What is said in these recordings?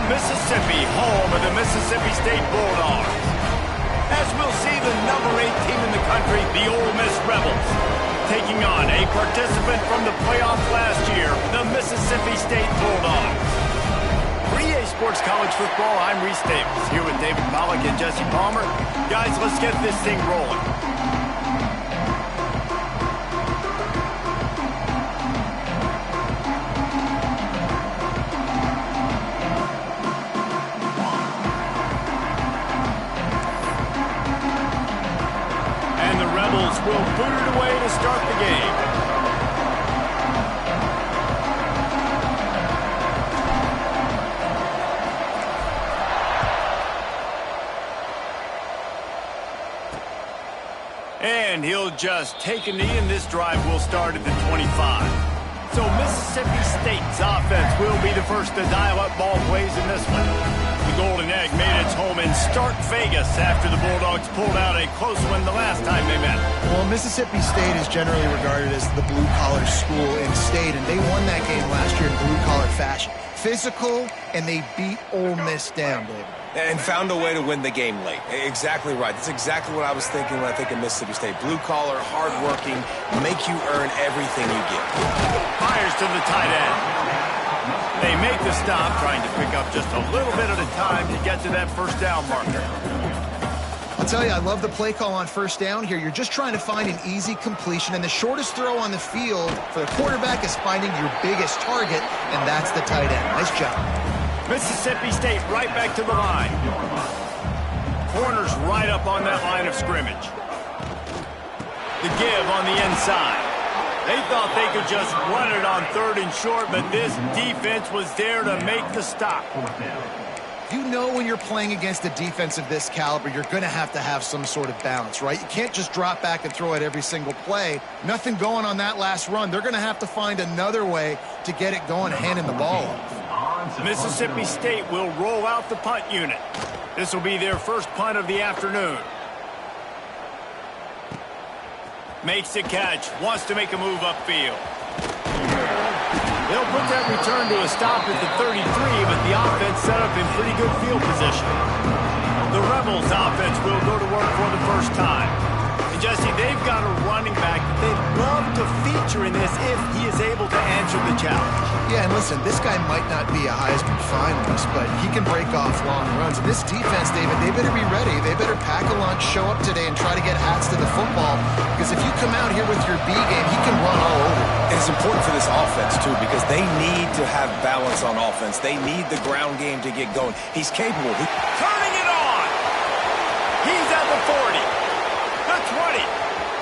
Mississippi, home of the Mississippi State Bulldogs. As we'll see the number 8 team in the country, the Ole Miss Rebels, taking on a participant from the playoff last year, the Mississippi State Bulldogs. For EA Sports College Football, I'm Reese Davis, here with David Pollack and Jesse Palmer. Guys, let's get this thing rolling. Will boot it away to start the game. And he'll just take a knee, and this drive will start at the 25. So Mississippi State's offense will be the first to dial up ball plays in this one. The Golden Egg made its home in Stark Vegas after the Bulldogs pulled out a close one the last time they met. Well, Mississippi State is generally regarded as the blue-collar school in state, and they won that game last year in blue-collar fashion. Physical, and they beat Ole Miss down, David. And found a way to win the game late. Exactly right. That's exactly what I was thinking when I think of Mississippi State. Blue-collar, hard-working, make you earn everything you get. Fires to the tight end. They make the stop, trying to pick up just a little bit at a time to get to that first down marker. I'll tell you, I love the play call on first down here. You're just trying to find an easy completion, and the shortest throw on the field for the quarterback is finding your biggest target, and that's the tight end. Nice job. Mississippi State right back to the line. Corners right up on that line of scrimmage. The give on the inside. They thought they could just run it on 3rd and short, but this defense was there to make the stop. You know when you're playing against a defense of this caliber, you're going to have some sort of balance, right? You can't just drop back and throw it every single play. Nothing going on that last run. They're going to have to find another way to get it going, handing the ball off. Mississippi State will roll out the punt unit. This will be their first punt of the afternoon. Makes the catch, wants to make a move upfield. They'll put that return to a stop at the 33, but the offense set up in pretty good field position. The Rebels offense will go to work for the first time. And Jesse, they've got a running back that they'd love to feature in this if he is able to answer the challenge. Yeah, and listen, this guy might not be a Heisman finalist, but he can break off long runs. And this defense, David, they better be ready. They better pack a lunch, show up today, and try to get hats to the football. Because if you come out here with your B game, he can run all over. And it's important for this offense, too, because they need to have balance on offense. They need the ground game to get going. He's capable. Turning it on! He's at the 40. The 20.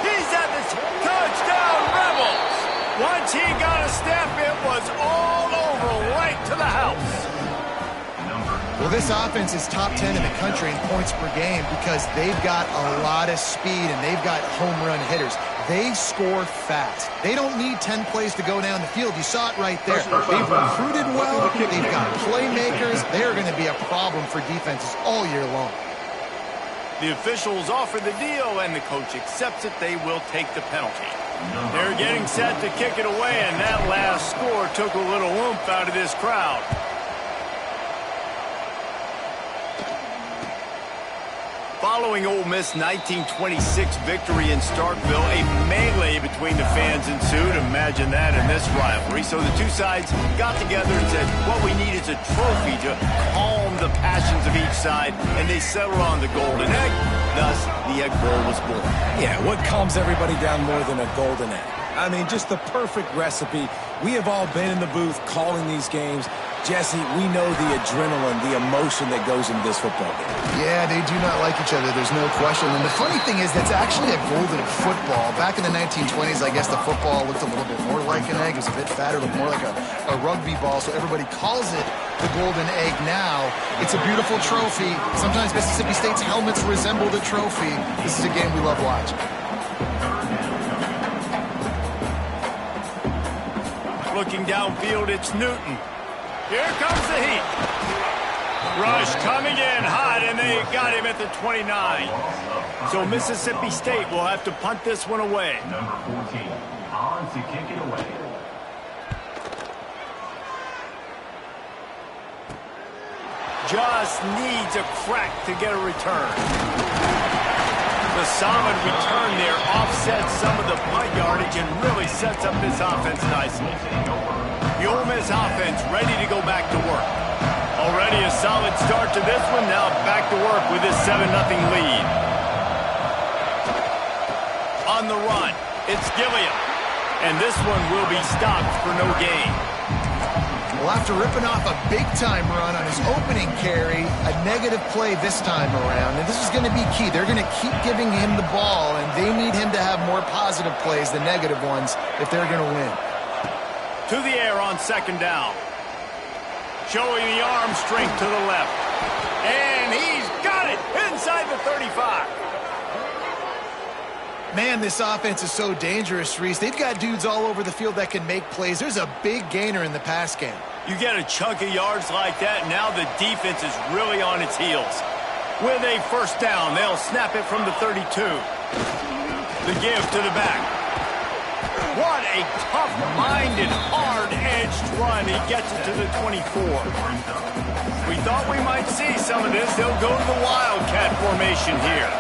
He's at the touchdown, Rebels! Once he got a step, it was all over, right to the house. Well, this offense is top 10 in the country in points per game because they've got a lot of speed and they've got home run hitters. They score fast. They don't need 10 plays to go down the field. You saw it right there. They've recruited well. They've got playmakers. They're going to be a problem for defenses all year long. The officials offer the deal, and the coach accepts it. They will take the penalty. They're getting set to kick it away, and that last score took a little oomph out of this crowd. Following Ole Miss' 1926 victory in Starkville, a melee between the fans ensued. Imagine that in this rivalry. So the two sides got together and said, what we need is a trophy to calm the passions of each side, and they settled on the Golden Egg. Thus, the Egg Bowl was born. Yeah, what calms everybody down more than a golden egg? I mean, just the perfect recipe. We have all been in the booth calling these games. Jesse, we know the adrenaline, the emotion that goes into this football game. Yeah, they do not like each other. There's no question. And the funny thing is, that's actually a golden football. Back in the 1920s, I guess the football looked a little bit more like an egg. It was a bit fatter, looked more like a rugby ball. So everybody calls it the golden egg now. It's a beautiful trophy. Sometimes Mississippi State's helmets resemble the trophy. This is a game we love watching. Looking downfield, it's Newton. Here comes the heat. Rush coming in hot, and they got him at the 29. So Mississippi State will have to punt this one away. Number 14, on to kick it away. Just needs a crack to get a return. The solid return there offsets some of the punt yardage and really sets up this offense nicely. The Ole Miss offense ready to go back to work. Already a solid start to this one. Now back to work with this 7-0 lead. On the run, it's Gilliam. And this one will be stopped for no gain. Well, after ripping off a big-time run on his opening carry, a negative play this time around. And this is going to be key. They're going to keep giving him the ball, and they need him to have more positive plays than negative ones if they're going to win. To the air on 2nd down. Showing the arm strength to the left. And he's got it inside the 35. Man, this offense is so dangerous, Reese. They've got dudes all over the field that can make plays. There's a big gainer in the pass game. You get a chunk of yards like that, now the defense is really on its heels. With a 1st down, they'll snap it from the 32. The give to the back. What a tough-minded, hard-edged run. He gets it to the 24. We thought we might see some of this. They'll go to the Wildcat formation here.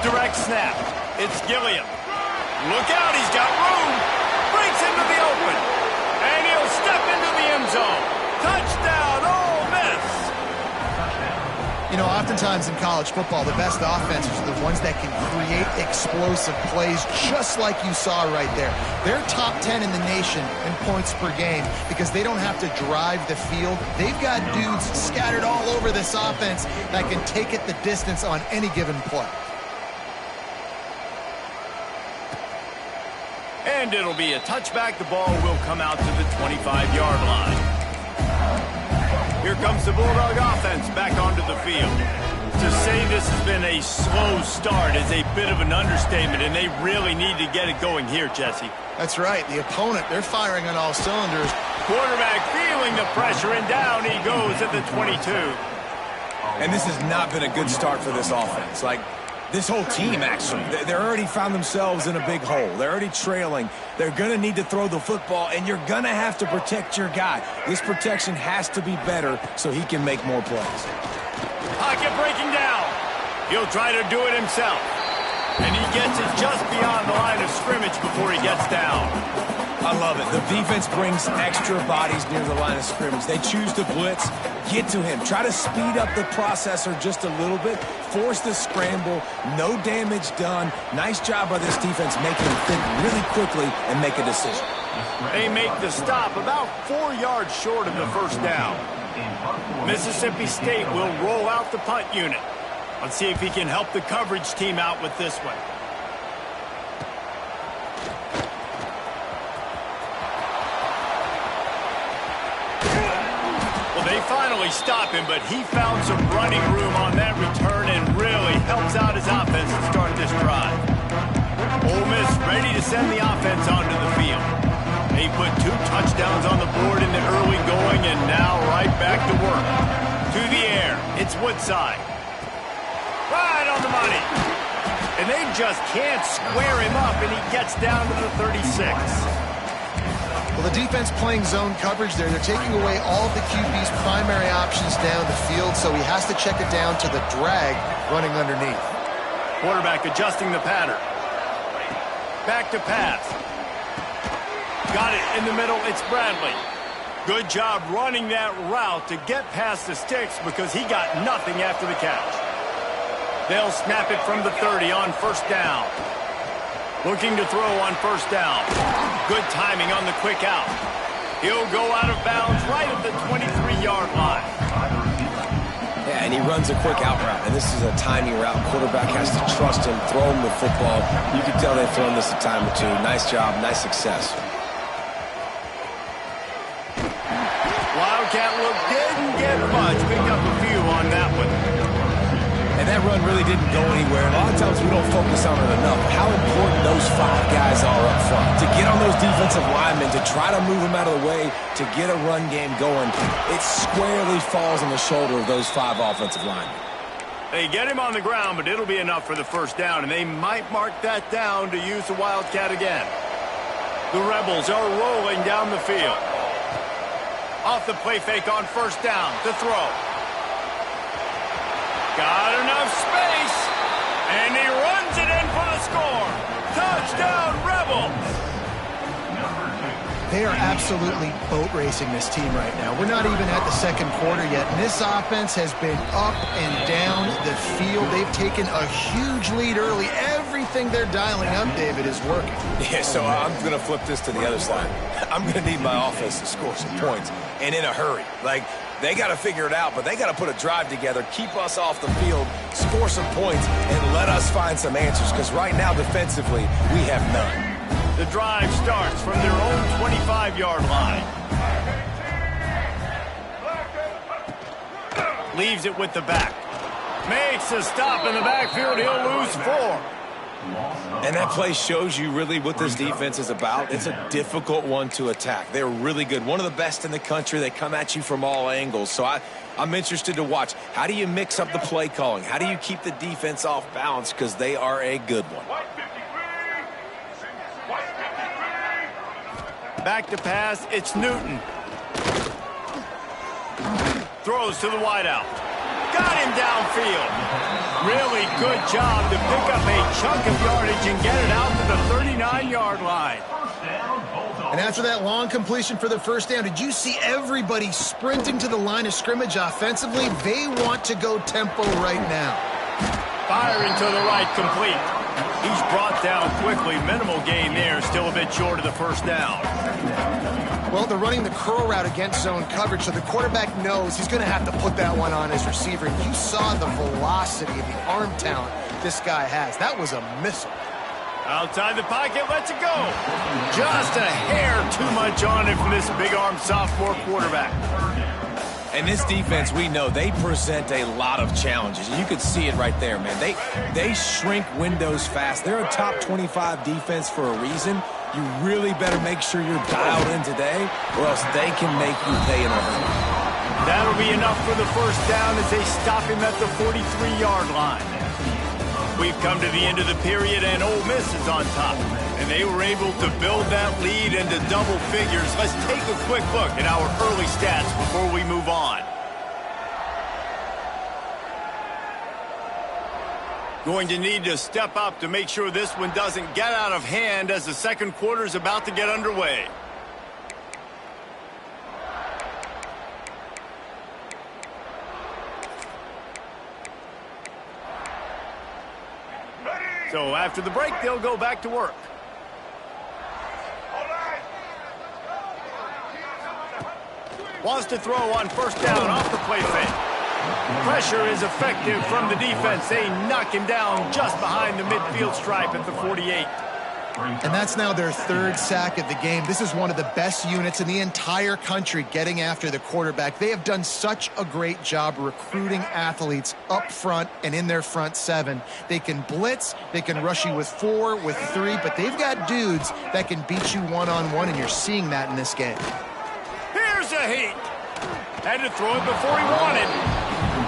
Direct snap. It's Gilliam. Look out, he's got room. Breaks into the open. And he'll step into the end zone. Touchdown, Ole Miss. You know, oftentimes in college football, the best offenses are the ones that can create explosive plays, just like you saw right there. They're top 10 in the nation in points per game because they don't have to drive the field. They've got dudes scattered all over this offense that can take it the distance on any given play. And it'll be a touchback. The ball will come out to the 25-yard line. Here comes the Bulldog offense back onto the field. To say this has been a slow start is a bit of an understatement, and they really need to get it going here, Jesse. That's right. The opponent, they're firing on all cylinders. Quarterback feeling the pressure, and down he goes at the 22. And this has not been a good start for this offense. Like, this whole team, actually. They're already found themselves in a big hole. They're already trailing. They're going to need to throw the football, and you're going to have to protect your guy. This protection has to be better so he can make more plays. Pocket breaking down. He'll try to do it himself. And he gets it just beyond the line of scrimmage before he gets down. I love it. The defense brings extra bodies near the line of scrimmage. They choose to blitz, get to him, try to speed up the processor just a little bit, force the scramble, no damage done. Nice job by this defense making him think really quickly and make a decision. They make the stop about 4 yards short of the 1st down. Mississippi State will roll out the punt unit. Let's see if he can help the coverage team out with this one. They finally stop him, but he found some running room on that return and really helps out his offense to start this drive. Ole Miss ready to send the offense onto the field. They put 2 touchdowns on the board in the early going and now right back to work. To the air, it's Woodside. Right on the money. And they just can't square him up, and he gets down to the 36. Well, the defense playing zone coverage there. They're taking away all of the QB's primary options down the field, so he has to check it down to the drag running underneath. Quarterback adjusting the pattern. Back to pass. Got it in the middle. It's Bradley. Good job running that route to get past the sticks because he got nothing after the catch. They'll snap it from the 30 on 1st down. Looking to throw on 1st down. Good timing on the quick out. He'll go out of bounds right at the 23-yard line. Yeah, and he runs a quick out route, and this is a timing route. Quarterback has to trust him, throw him the football. You can tell they've thrown this a time or two. Nice job, nice success. Wildcat look didn't get much. Picked up a few on that one. And that run really didn't go anywhere. A lot of times we don't focus on it enough. How important those 5 guys are up front. To get on those defensive linemen, to try to move them out of the way, to get a run game going, it squarely falls on the shoulder of those 5 offensive linemen. They get him on the ground, but it'll be enough for the 1st down, and they might mark that down to use the Wildcat again. The Rebels are rolling down the field. Off the play fake on 1st down to throw. Got enough space. And he runs it in for the score. Touchdown, Rebels. They are absolutely boat racing this team right now. We're not even at the second quarter yet, and this offense has been up and down the field. They've taken a huge lead early. Everything they're dialing up, David, is working. Yeah, so I'm going to flip this to the other side. I'm going to need my offense to score some points, and in a hurry. Like, they got to figure it out, but they got to put a drive together, keep us off the field, score some points, and let us find some answers, because right now, defensively, we have none. The drive starts from their own 25-yard line. Leaves it with the back. Makes a stop in the backfield. He'll lose 4. And that play shows you really what this defense is about. It's a difficult one to attack. They're really good. One of the best in the country. They come at you from all angles. So I'm interested to watch. How do you mix up the play calling? How do you keep the defense off balance? Because they are a good one. Back to pass, it's Newton. Throws to the wideout. Got him downfield. Really good job to pick up a chunk of yardage and get it out to the 39-yard line. And after that long completion for the first down, did you see everybody sprinting to the line of scrimmage offensively? They want to go tempo right now. Firing to the right, complete. He's brought down quickly. Minimal gain there. Still a bit short of the first down. Well, they're running the curl route against zone coverage, so the quarterback knows he's going to have to put that one on his receiver. You saw the velocity of the arm talent this guy has. That was a missile. Outside the pocket, lets it go. Just a hair too much on it from this big-arm sophomore quarterback. And this defense, we know, they present a lot of challenges. You could see it right there, man. They shrink windows fast. They're a top 25 defense for a reason. You really better make sure you're dialed in today, or else they can make you pay in a hurry. That'll be enough for the first down as they stop him at the 43-yard line. We've come to the end of the period, and Ole Miss is on top. And they were able to build that lead into double figures. Let's take a quick look at our early stats before we move on. Going to need to step up to make sure this one doesn't get out of hand as the second quarter is about to get underway. So after the break, they'll go back to work. Wants to throw on first down off the play fake. Pressure is effective from the defense. They knock him down just behind the midfield stripe at the 48. And that's now their third sack of the game. This is one of the best units in the entire country getting after the quarterback. They have done such a great job recruiting athletes up front and in their front seven. They can blitz, they can rush you with 4, with 3, but they've got dudes that can beat you one-on-one, and you're seeing that in this game. Here's a heat. Had to throw it before he wanted.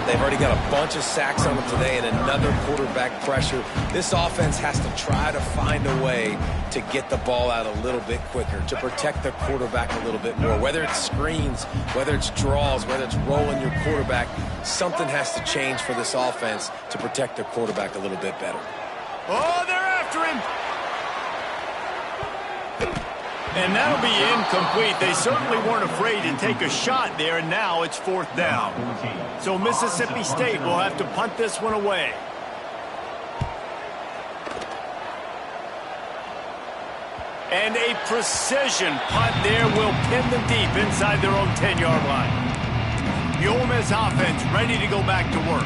They've already got a bunch of sacks on them today and another quarterback pressure. This offense has to try to find a way to get the ball out a little bit quicker, to protect their quarterback a little bit more. Whether it's screens, whether it's draws, whether it's rolling your quarterback, something has to change for this offense to protect their quarterback a little bit better. Oh, they're after him. And that'll be incomplete. They certainly weren't afraid to take a shot there, and now it's fourth down. So Mississippi State will have to punt this one away. And a precision punt there will pin them deep inside their own 10-yard line. The Ole Miss offense ready to go back to work.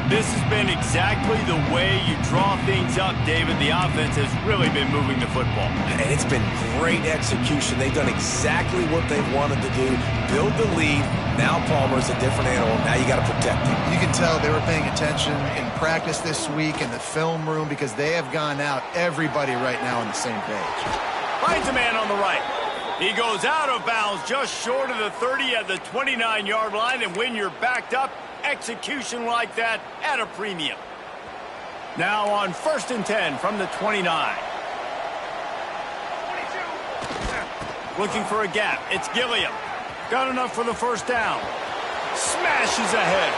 This has been exactly the way you draw things up, David. The offense has really been moving the football. And it's been great execution. They've done exactly what they've wanted to do. Build the lead. Now Palmer's a different animal. Now you got to protect him. You can tell they were paying attention in practice this week in the film room because they have gone out, everybody right now on the same page. Finds a man on the right. He goes out of bounds just short of the 30 at the 29-yard line, and when you're backed up, execution like that at a premium. Now on 1st and 10 from the 29. Looking for a gap. It's Gilliam. Got enough for the first down. Smashes ahead.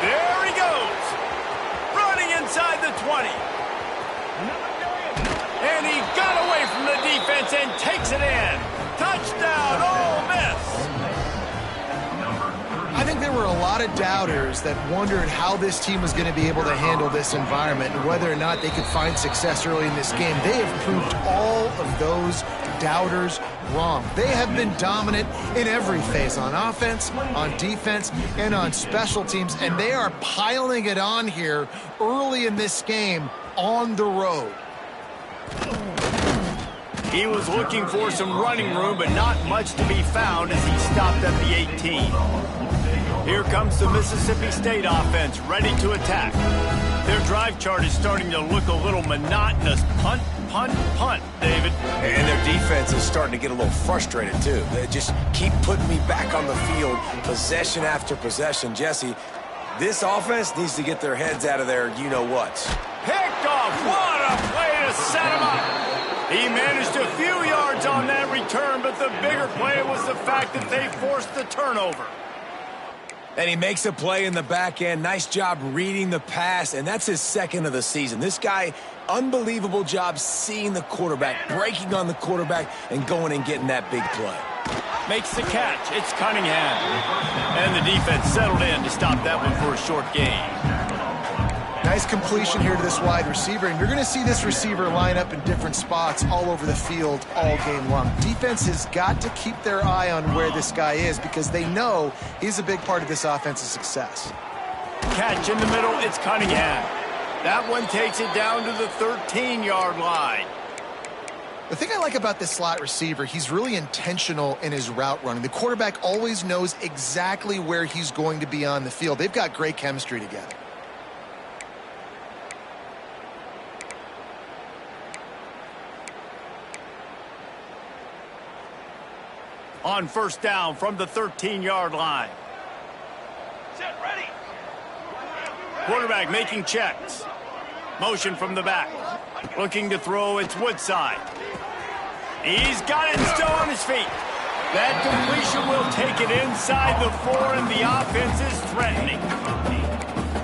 There he goes. Running inside the 20. And he got away from the defense and takes it in. Touchdown, Ole Miss. I think there were a lot of doubters that wondered how this team was going to be able to handle this environment and whether or not they could find success early in this game. They have proved all of those doubters wrong. They have been dominant in every phase, on offense, on defense, and on special teams, and they are piling it on here early in this game on the road. He was looking for some running room, but not much to be found as he stopped at the 18. Here comes the Mississippi State offense, ready to attack. Their drive chart is starting to look a little monotonous. Punt, punt, punt, David. And their defense is starting to get a little frustrated, too. They just keep putting me back on the field, possession after possession. Jesse, this offense needs to get their heads out of their you-know-whats. Picked off. What a play to set him up. He managed a few yards on that return, but the bigger play was the fact that they forced the turnover. And he makes a play in the back end. Nice job reading the pass, and that's his second of the season. This guy, unbelievable job seeing the quarterback, breaking on the quarterback, and going and getting that big play. Makes the catch. It's Cunningham. And the defense settled in to stop that one for a short gain. Nice completion here to this wide receiver, and you're going to see this receiver line up in different spots all over the field all game long. Defense has got to keep their eye on where this guy is because they know he's a big part of this offense's success. Catch in the middle, it's Cunningham. That one takes it down to the 13-yard line. The thing I like about this slot receiver, he's really intentional in his route running. The quarterback always knows exactly where he's going to be on the field. They've got great chemistry together. On first down from the 13-yard line. Set ready. Quarterback making checks. Motion from the back. Looking to throw, it's Woodside. He's got it and still on his feet. That completion will take it inside the 4, and the offense is threatening.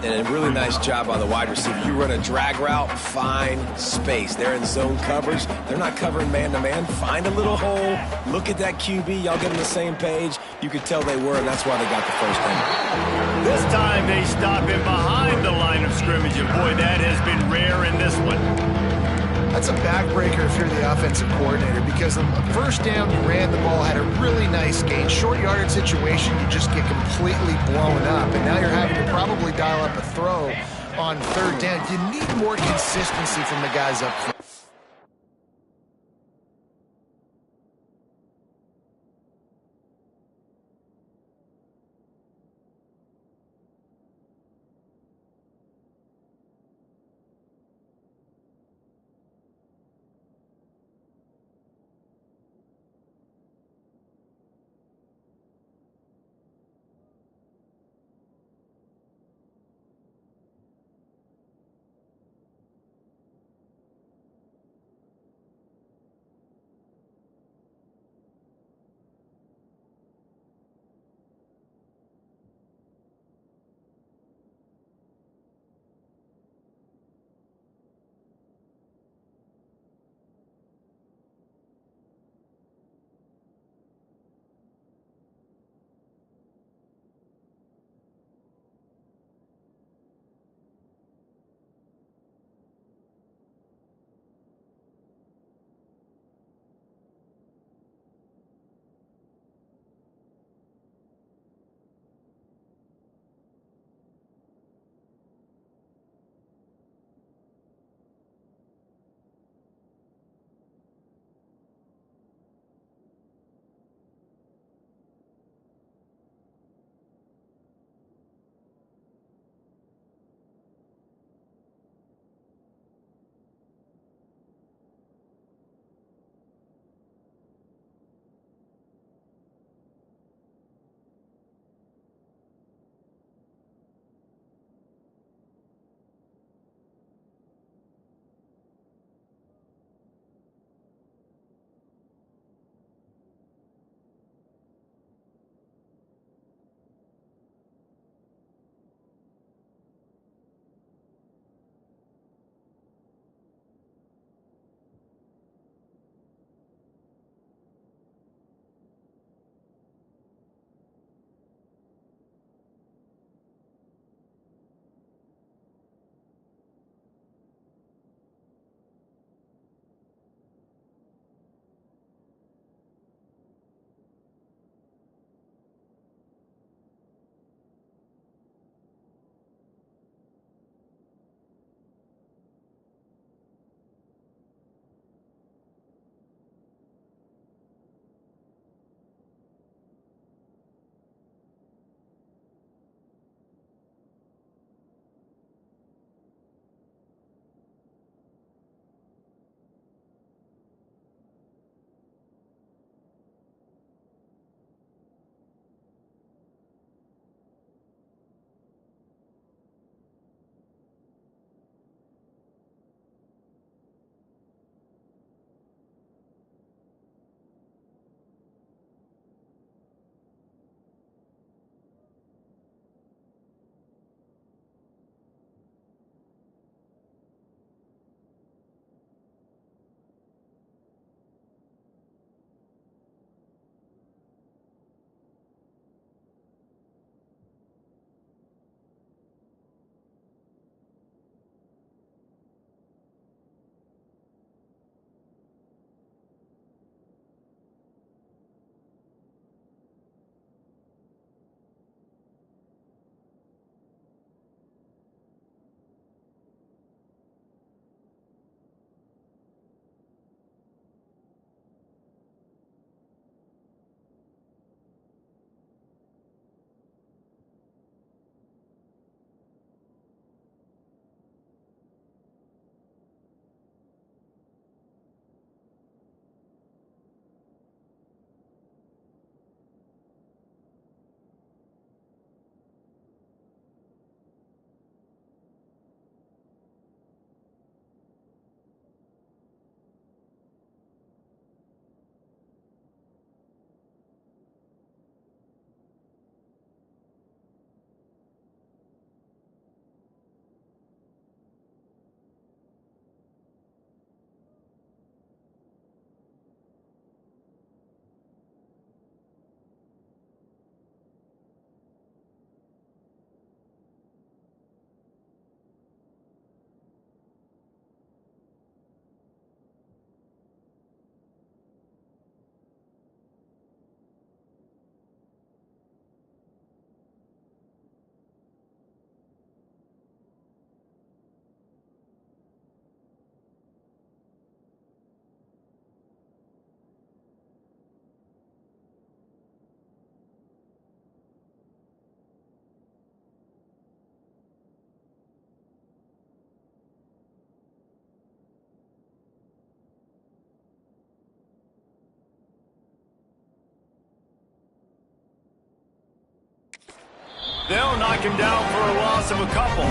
And a really nice job by the wide receiver. You run a drag route, find space. They're in zone coverage. They're not covering man-to-man. Find a little hole. Look at that QB. Y'all get on the same page. You could tell they were, and that's why they got the first down. This time they stop him behind the line of scrimmage, and boy, that has been rare in this one. That's a backbreaker if you're the offensive coordinator because on the first down you ran the ball, had a really nice gain. Short yardage situation, you just get completely blown up. And now you're having to probably dial up a throw on third down. You need more consistency from the guys up front. They'll knock him down for a loss of a couple.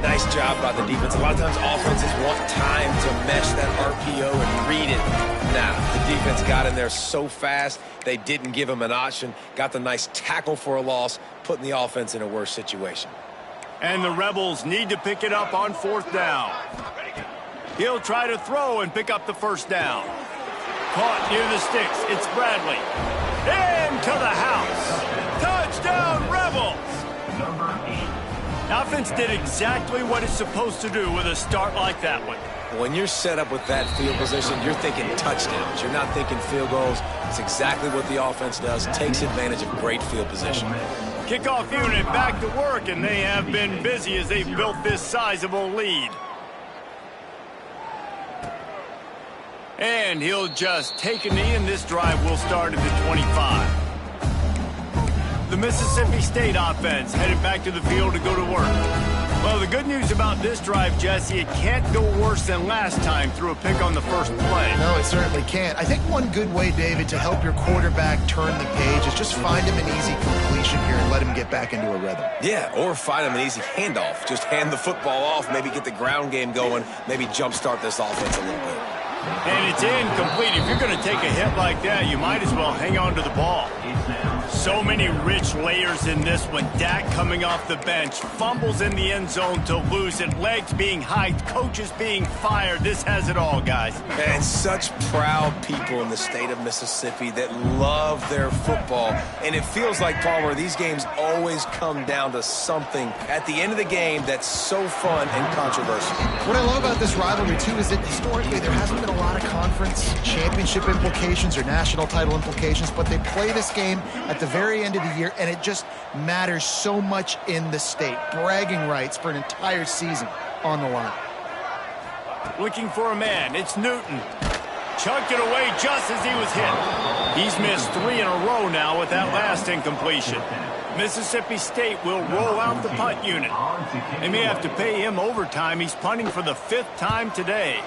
Nice job by the defense. A lot of times offenses want time to mesh that RPO and read it. Nah, the defense got in there so fast, they didn't give him an option. Got the nice tackle for a loss, putting the offense in a worse situation. And the Rebels need to pick it up on 4th down. He'll try to throw and pick up the 1st down. Caught near the sticks. It's Bradley. Into the house. Touchdown, Rebels! Number 8. Offense did exactly what it's supposed to do with a start like that one. When you're set up with that field position, you're thinking touchdowns. You're not thinking field goals. It's exactly what the offense does. Takes advantage of great field position. Kickoff unit back to work, and they have been busy as they've built this sizable lead. And he'll just take a knee, and this drive will start at the 25. The Mississippi State offense headed back to the field to go to work. Well, the good news about this drive, Jesse, it can't go worse than last time through a pick on the first play. No, it certainly can't. I think one good way, David, to help your quarterback turn the page is just find him an easy completion here and let him get back into a rhythm. Yeah, or find him an easy handoff. Just hand the football off, maybe get the ground game going, maybe jumpstart this offense a little bit. And it's incomplete. If you're going to take a hit like that, you might as well hang on to the ball. So many rich layers in this one. Dak coming off the bench, fumbles in the end zone to lose it, legs being hiked, coaches being fired. This has it all, guys. And such proud people in the state of Mississippi that love their football. And it feels like, Palmer, these games always come down to something at the end of the game that's so fun and controversial. What I love about this rivalry, too, is that historically there hasn't been a lot of conference championship implications or national title implications, but they play this game at the very end of the year, and it just matters so much in the state. Bragging rights for an entire season on the line. Looking for a man. It's Newton. Chunked it away just as he was hit. He's missed 3 in a row now with that last incompletion. Mississippi State will roll out the punt unit. They may have to pay him overtime. He's punting for the 5th time today.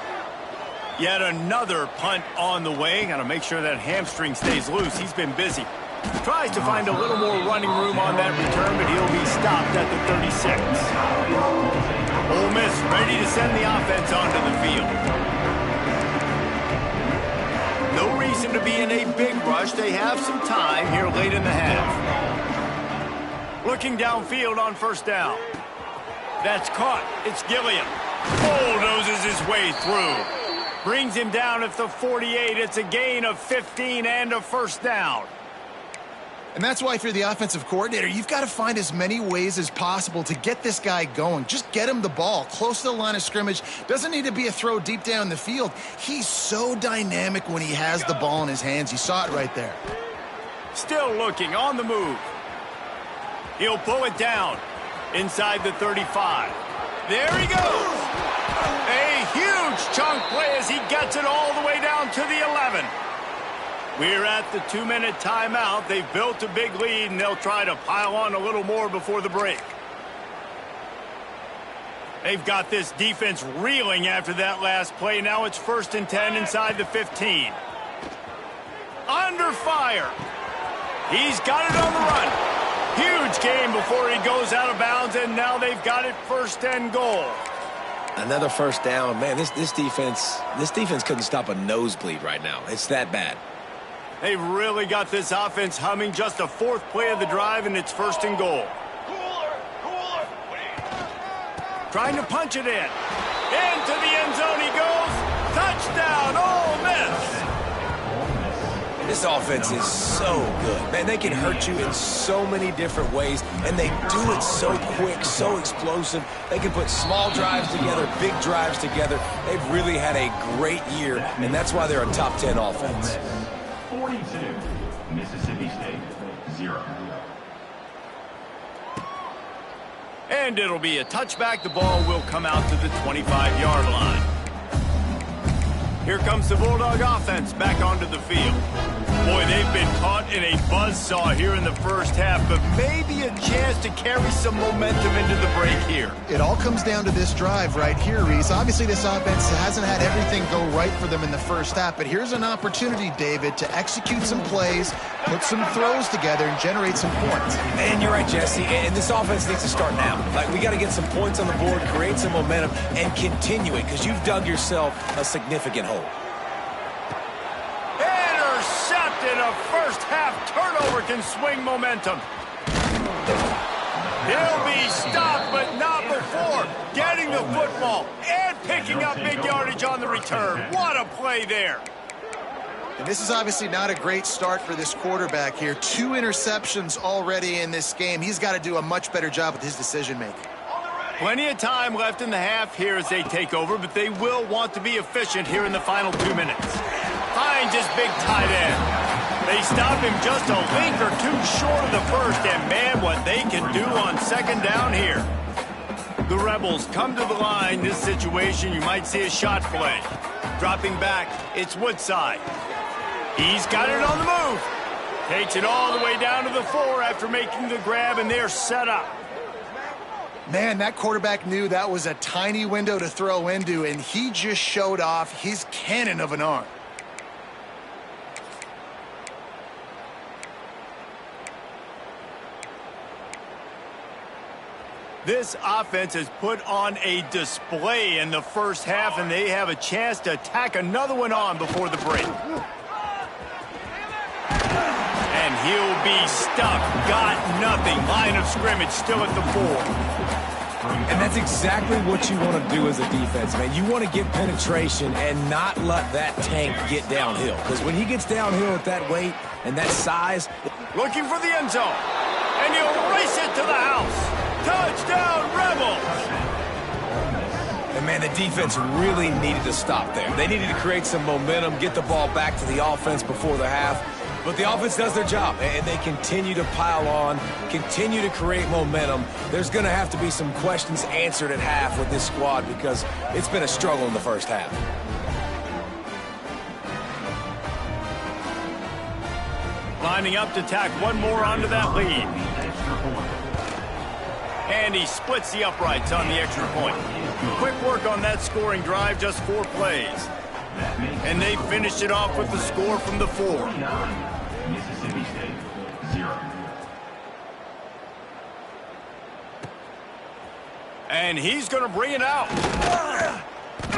Yet another punt on the way. Got to make sure that hamstring stays loose. He's been busy. Tries to find a little more running room on that return, but he'll be stopped at the 36. Ole Miss ready to send the offense onto the field. No reason to be in a big rush. They have some time here late in the half. Looking downfield on 1st down. That's caught. It's Gilliam. Bulldozes his way through. Brings him down at the 48. It's a gain of 15 and a 1st down. And that's why if you're the offensive coordinator, you've got to find as many ways as possible to get this guy going. Just get him the ball close to the line of scrimmage. Doesn't need to be a throw deep down the field. He's so dynamic when he has the ball in his hands. You saw it right there. Still looking on the move. He'll pull it down inside the 35. There he goes. A huge chunk play as he gets it all the way down to the 11. We're at the 2-minute timeout. They've built a big lead, and they'll try to pile on a little more before the break. They've got this defense reeling after that last play. Now it's 1st and 10 inside the 15. Under fire. He's got it on the run. Huge gain before he goes out of bounds, and now they've got it 1st and goal. Another 1st down. Man, this defense couldn't stop a nosebleed right now. It's that bad. They've really got this offense humming. Just a 4th play of the drive, and it's 1st and goal. Trying to punch it in. Into the end zone he goes. Touchdown, Ole Miss. This offense is so good. Man, they can hurt you in so many different ways, and they do it so quick, so explosive. They can put small drives together, big drives together. They've really had a great year, and that's why they're a top 10 offense. 42, Mississippi State, 0. And it'll be a touchback. The ball will come out to the 25-yard line. Here comes the Bulldog offense back onto the field. Boy, they've been caught in a buzzsaw here in the first half, but maybe a chance to carry some momentum into the break here. It all comes down to this drive right here, Reese. Obviously, this offense hasn't had everything go right for them in the first half, but here's an opportunity, David, to execute some plays, put some throws together, and generate some points. Man, you're right, Jesse, and this offense needs to start now. Like, we got to get some points on the board, create some momentum, and continue it, because you've dug yourself a significant hole. Intercepted. A first-half turnover can swing momentum. He'll be stopped, but not before getting the football and picking up big yardage on the return. What a play there. And this is obviously not a great start for this quarterback here. 2 interceptions already in this game. He's got to do a much better job with his decision-making. Plenty of time left in the half here as they take over, but they will want to be efficient here in the final 2 minutes. Finds his big tight end. They stop him just a link or two short of the first, and man, what they can do on second down here. The Rebels come to the line. This situation, you might see a shot play. Dropping back, it's Woodside. He's got it on the move. Takes it all the way down to the 4 after making the grab, and they're set up. Man, that quarterback knew that was a tiny window to throw into, and he just showed off his cannon of an arm. This offense has put on a display in the first half, and they have a chance to tack another one on before the break. And he'll be stuck. Got nothing. Line of scrimmage still at the 4. And that's exactly what you want to do as a defense, man. You want to get penetration and not let that tank get downhill. Because when he gets downhill at that weight and that size... Looking for the end zone. And he'll race it to the house. Touchdown, Rebels! And, man, the defense really needed to stop there. They needed to create some momentum, get the ball back to the offense before the half. But the offense does their job, and they continue to pile on, continue to create momentum. There's going to have to be some questions answered at half with this squad because it's been a struggle in the first half. Lining up to tack one more onto that lead. And he splits the uprights on the extra point. Quick work on that scoring drive, just 4 plays. And they finished it off with the score from the 4. Mississippi State, 0. And he's going to bring it out.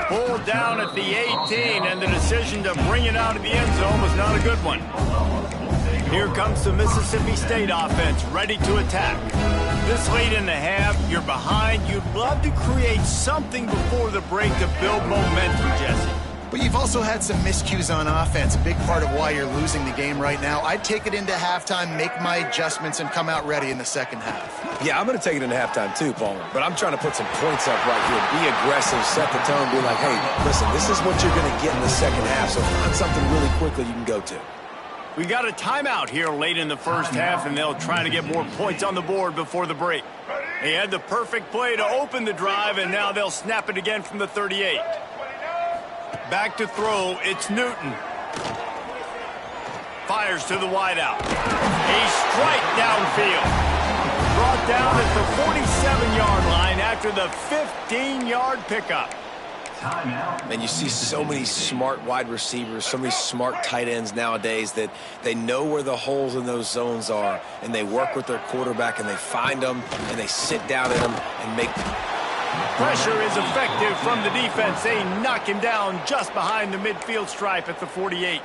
Pulled down at the 18, and the decision to bring it out of the end zone was not a good one. Here comes the Mississippi State offense, ready to attack. This late in the half, you're behind. You'd love to create something before the break to build momentum, Jesse. But you've also had some miscues on offense, a big part of why you're losing the game right now. I'd take it into halftime, make my adjustments, and come out ready in the second half. Yeah, I'm going to take it into halftime too, Palmer. But I'm trying to put some points up right here. Be aggressive, set the tone, be like, hey, listen, this is what you're going to get in the second half, so find something really quickly you can go to. We got a timeout here late in the first half, and they'll try to get more points on the board before the break. They had the perfect play to open the drive, and now they'll snap it again from the 38. Back to throw, it's Newton. Fires to the wideout. A strike downfield. Brought down at the 47-yard line after the 15-yard pickup. And you see so many smart wide receivers, so many smart tight ends nowadays that they know where the holes in those zones are, and they work with their quarterback, and they find them, and they sit down in them and make... Pressure is effective from the defense. They knock him down just behind the midfield stripe at the 48.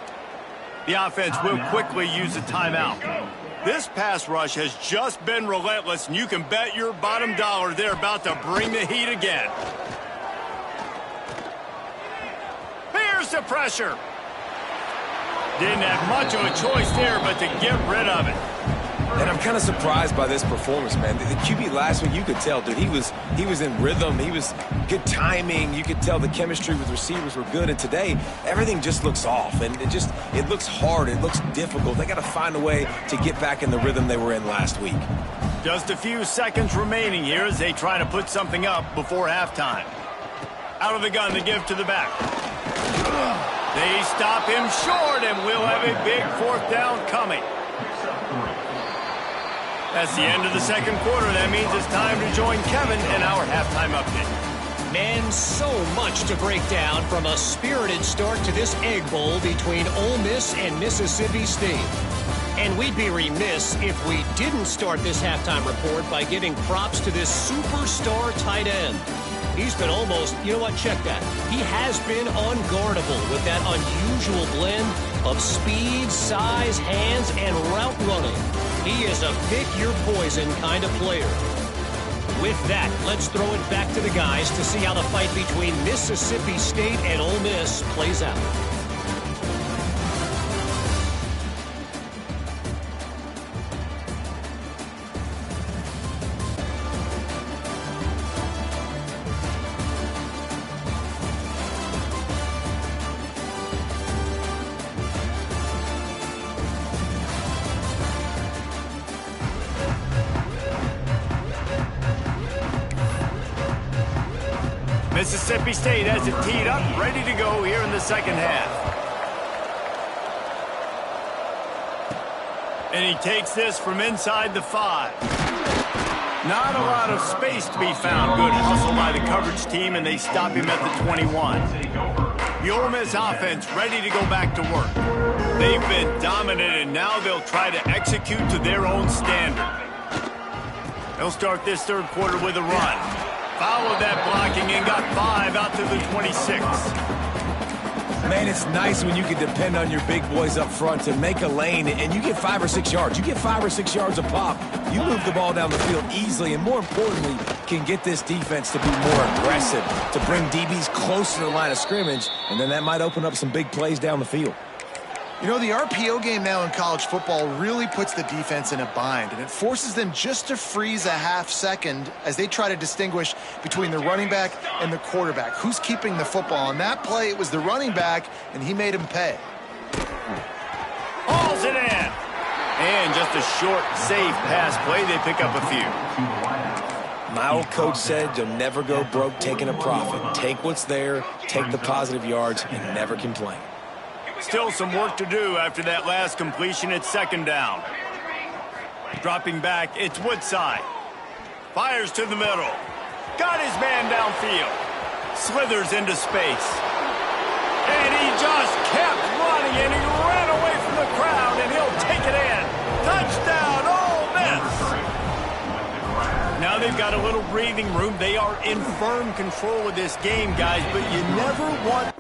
The offense will quickly use a timeout. This pass rush has just been relentless, and you can bet your bottom dollar they're about to bring the heat again. Here's the pressure. Didn't have much of a choice there, but to get rid of it. And I'm kind of surprised by this performance, man. The QB last week, you could tell, dude, he was in rhythm. He was good timing. You could tell the chemistry with receivers were good. And today, everything just looks off. And it looks hard. It looks difficult. They got to find a way to get back in the rhythm they were in last week. Just a few seconds remaining here as they try to put something up before halftime. Out of the gun, the give to the back. They stop him short, and we'll have a big fourth down coming. That's the end of the second quarter. That means it's time to join Kevin in our halftime update. Man, so much to break down from a spirited start to this Egg Bowl between Ole Miss and Mississippi State. And we'd be remiss if we didn't start this halftime report by giving props to this superstar tight end. He's been almost, you know what, check that. He has been unguardable with that unusual blend of speed, size, hands, and route running. He is a pick-your-poison kind of player. With that, let's throw it back to the guys to see how the fight between Mississippi State and Ole Miss plays out. Mississippi State has it teed up, ready to go here in the second half. And he takes this from inside the 5. Not a lot of space to be found. Good hustle by the coverage team, and they stop him at the 21. The Ole Miss offense ready to go back to work. They've been dominant, and now they'll try to execute to their own standard. They'll start this third quarter with a run. Followed that blocking and got 5 out to the 26. Man, it's nice when you can depend on your big boys up front to make a lane, and you get 5 or 6 yards. You get 5 or 6 yards a pop. You move the ball down the field easily, and more importantly, can get this defense to be more aggressive, to bring DBs close to the line of scrimmage, and then that might open up some big plays down the field. You know, the RPO game now in college football really puts the defense in a bind, and it forces them just to freeze a half second as they try to distinguish between the running back and the quarterback. Who's keeping the football? On that play, it was the running back, and he made him pay. Hauls it in. And just a short, safe pass play. They pick up a few. My old coach said you'll never go broke taking a profit. Take what's there, take the positive yards, and never complain. Still some work to do after that last completion at second down. Dropping back, it's Woodside. Fires to the middle. Got his man downfield. Slithers into space. And he just kept running, and he ran away from the crowd, and he'll take it in. Touchdown, Ole Miss! Now they've got a little breathing room. They are in firm control of this game, guys, but you never want...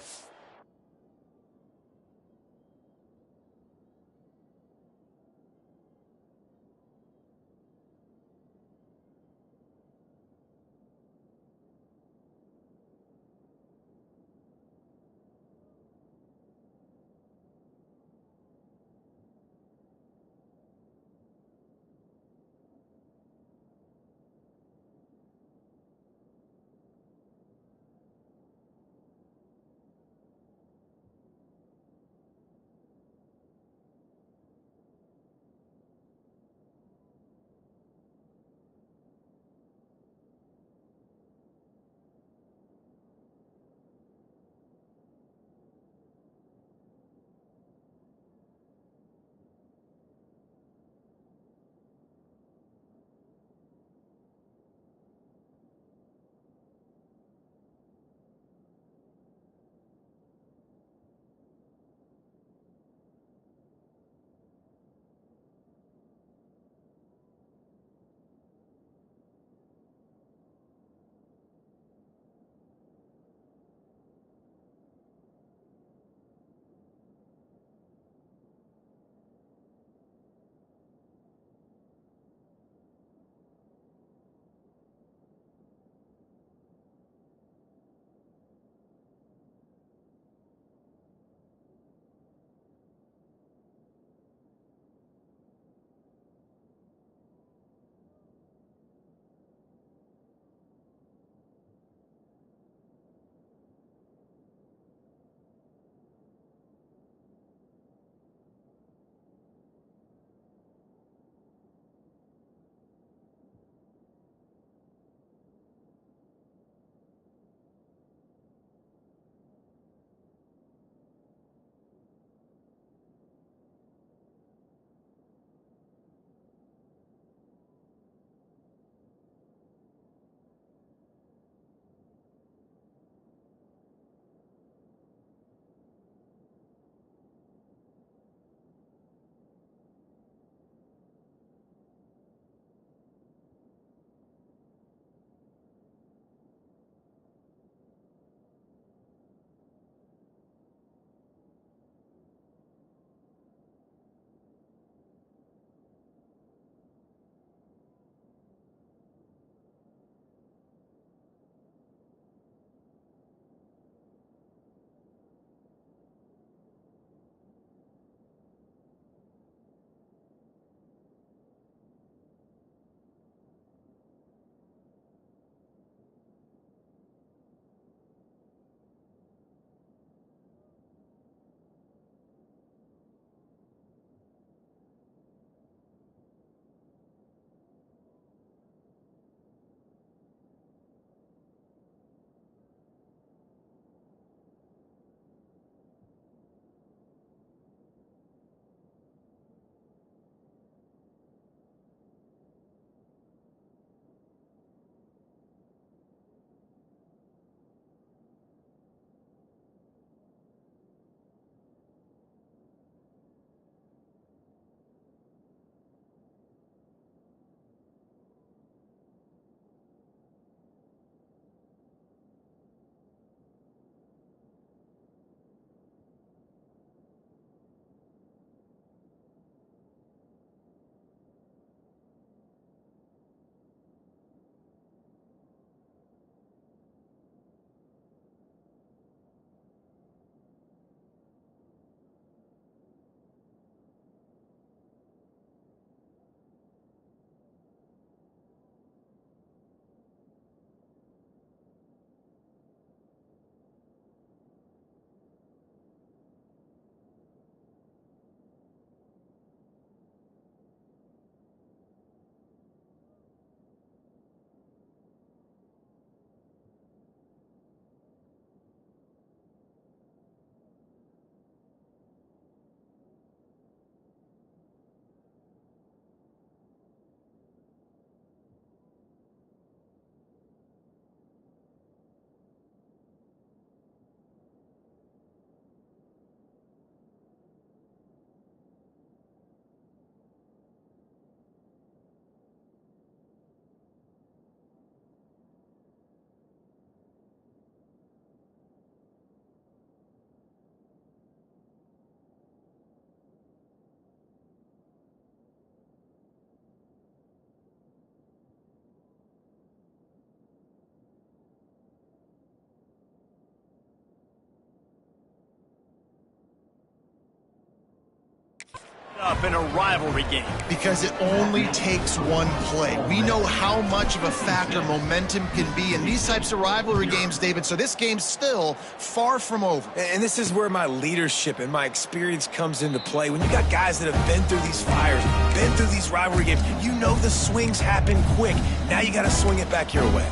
up in a rivalry game? Because it only takes one play. We know how much of a factor momentum can be in these types of rivalry games, David, so this game's still far from over. And this is where my leadership and my experience comes into play. When you got guys that have been through these fires, been through these rivalry games, you know the swings happen quick. Now you got to swing it back your way.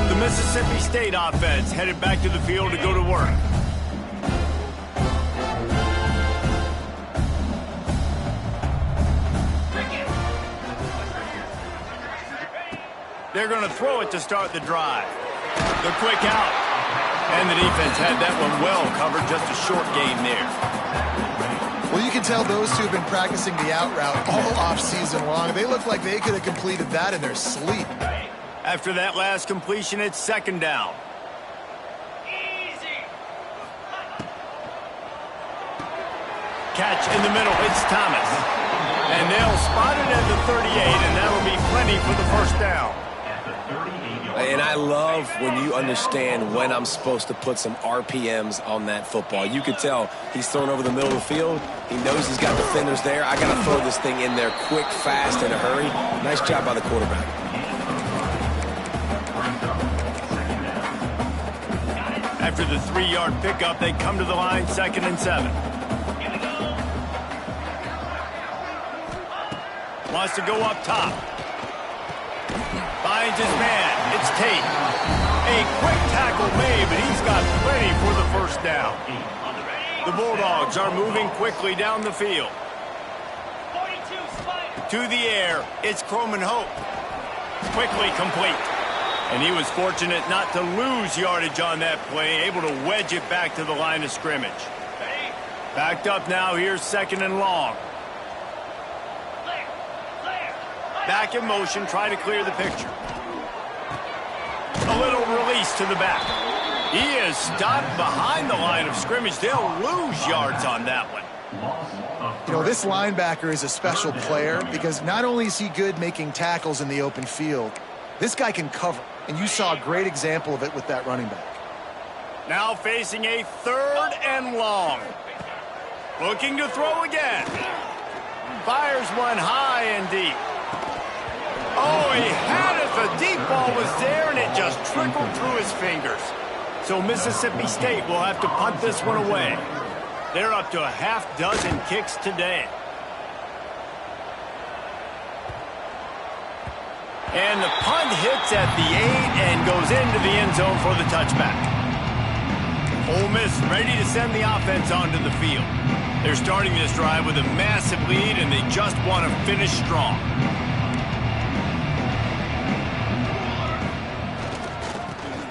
The Mississippi State offense headed back to the field to go to work. They're going to throw it to start the drive. The quick out. And the defense had that one well covered, just a short game there. Well, you can tell those two have been practicing the out route all off-season long. They look like they could have completed that in their sleep. After that last completion, it's second down. Catch in the middle, it's Thomas. And they'll spot it at the 38, and that'll be plenty for the first down. And I love when you understand when I'm supposed to put some RPMs on that football. You could tell he's thrown over the middle of the field. He knows he's got defenders there. I got to throw this thing in there quick, fast, in a hurry. Nice job by the quarterback. After the 3-yard pickup, they come to the line, 2nd and 7. Wants to go up top. Finds his man. It's Tate. A quick tackle made, but he's got plenty for the first down. The Bulldogs are moving quickly down the field. To the air, it's Croman Hope. Quickly complete. And he was fortunate not to lose yardage on that play, able to wedge it back to the line of scrimmage. Backed up now, here's 2nd and long. Back in motion, try to clear the picture. A little release to the back. He is stopped behind the line of scrimmage. They'll lose yards on that one. You know, this linebacker is a special player because not only is he good making tackles in the open field, this guy can cover. And you saw a great example of it with that running back. Now facing a 3rd and long. Looking to throw again. Fires one high and deep. Oh, he had it. The deep ball was there, and it just trickled through his fingers. So Mississippi State will have to punt this one away. They're up to a half-dozen kicks today. And the punt hits at the 8 and goes into the end zone for the touchback. Ole Miss ready to send the offense onto the field. They're starting this drive with a massive lead, and they just want to finish strong.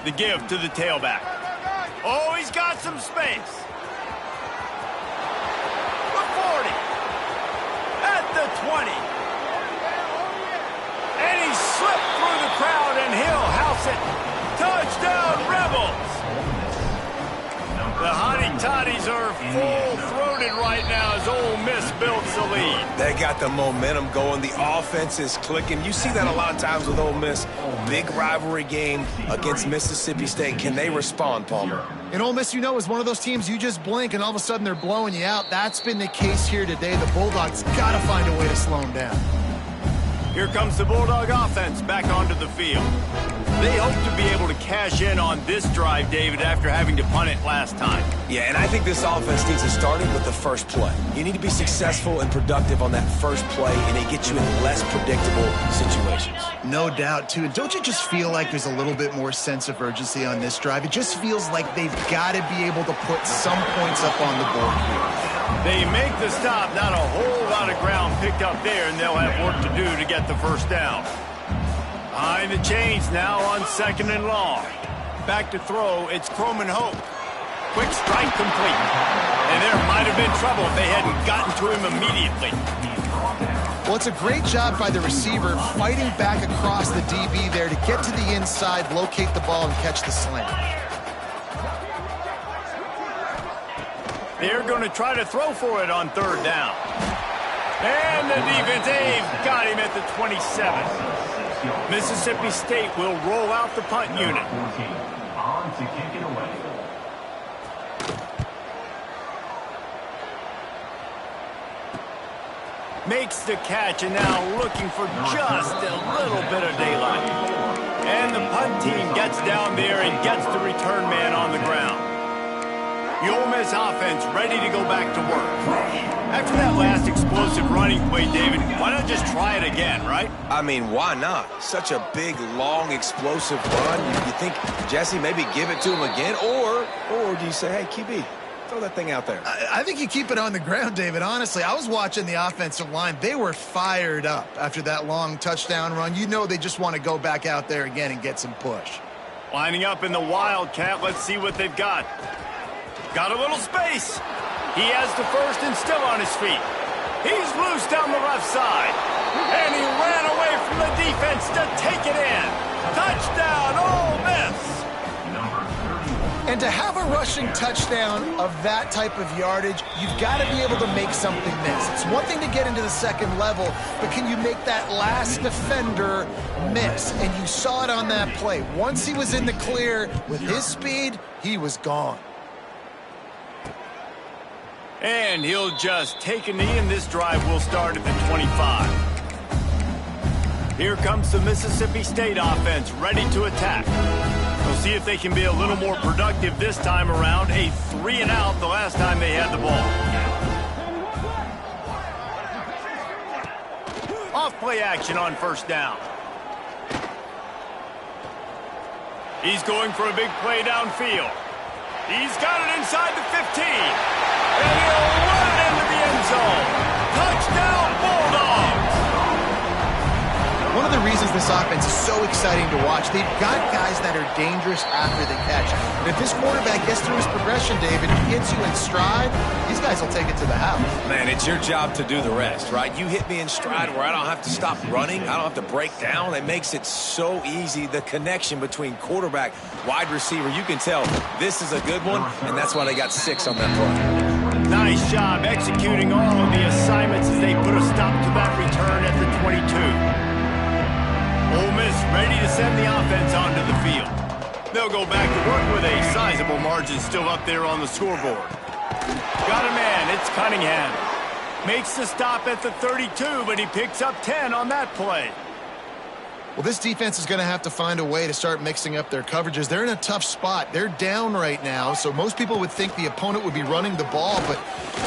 The give to the tailback. Oh, he's got some space. The 40. At the 20. And he slipped through the crowd, and he'll house it. Touchdown, Rebels! The Hottie Toddies are full-throated right now as Ole Miss builds the lead. They got the momentum going. The offense is clicking. You see that a lot of times with Ole Miss. Big rivalry game against Mississippi State. Can they respond, Palmer? And Ole Miss, you know, is one of those teams you just blink and all of a sudden they're blowing you out. That's been the case here today. The Bulldogs got to find a way to slow them down. Here comes the Bulldog offense back onto the field. They hope to be able to cash in on this drive, David, after having to punt it last time. Yeah, and I think this offense needs to start it with the first play. You need to be successful and productive on that first play, and it gets you in less predictable situations. No doubt, too. And don't you just feel like there's a little bit more sense of urgency on this drive? It just feels like they've got to be able to put some points up on the board here. They make the stop, not a whole lot of ground picked up there, and they'll have work to do to get the first down. Behind the chains now on 2nd and long. Back to throw, it's Croman Hope. Quick strike complete. And there might have been trouble if they hadn't gotten to him immediately. Well, it's a great job by the receiver fighting back across the DB there to get to the inside, locate the ball, and catch the slant. They're going to try to throw for it on 3rd down. And the defense, they've got him at the 27. Mississippi State will roll out the punt unit. On to kick it away. Makes the catch and now looking for just a little bit of daylight. And the punt team gets down there and gets the return man on the ground. The Ole Miss offense ready to go back to work. After that last explosive running play, David, why not just try it again, right? I mean, why not? Such a big, long, explosive run. You think, Jesse, maybe give it to him again? Or do you say, hey, QB, throw that thing out there? I think you keep it on the ground, David. Honestly, I was watching the offensive line. They were fired up after that long touchdown run. You know they just want to go back out there again and get some push. Lining up in the Wildcat. Let's see what they've got. Got a little space. He has the first and still on his feet. He's loose down the left side. And he ran away from the defense to take it in. Touchdown, Ole Miss. And to have a rushing touchdown of that type of yardage, you've got to be able to make something miss. It's one thing to get into the second level, but can you make that last defender miss? And you saw it on that play. Once he was in the clear with his speed, he was gone. And he'll just take a knee, and this drive will start at the 25. Here comes the Mississippi State offense, ready to attack. We'll see if they can be a little more productive this time around. A 3-and-out the last time they had the ball. Off play action on first down. He's going for a big play downfield. He's got it inside the 15. And he'll run it into the end zone. Touchdown, Bulldogs! One of the reasons this offense is so exciting to watch, they've got guys that are dangerous after the catch. And if this quarterback gets through his progression, David, and hits you in stride, these guys will take it to the house. Man, it's your job to do the rest, right? You hit me in stride where I don't have to stop running. I don't have to break down. It makes it so easy. The connection between quarterback, wide receiver, you can tell this is a good one, and that's why they got 6 on that play. Nice job executing all of the assignments as they put a stop to that return at the 22. Ole Miss ready to send the offense onto the field. They'll go back to work with a sizable margin still up there on the scoreboard. Got a man, it's Cunningham. Makes the stop at the 32, but he picks up 10 on that play. Well, this defense is going to have to find a way to start mixing up their coverages. They're in a tough spot. They're down right now, so most people would think the opponent would be running the ball, but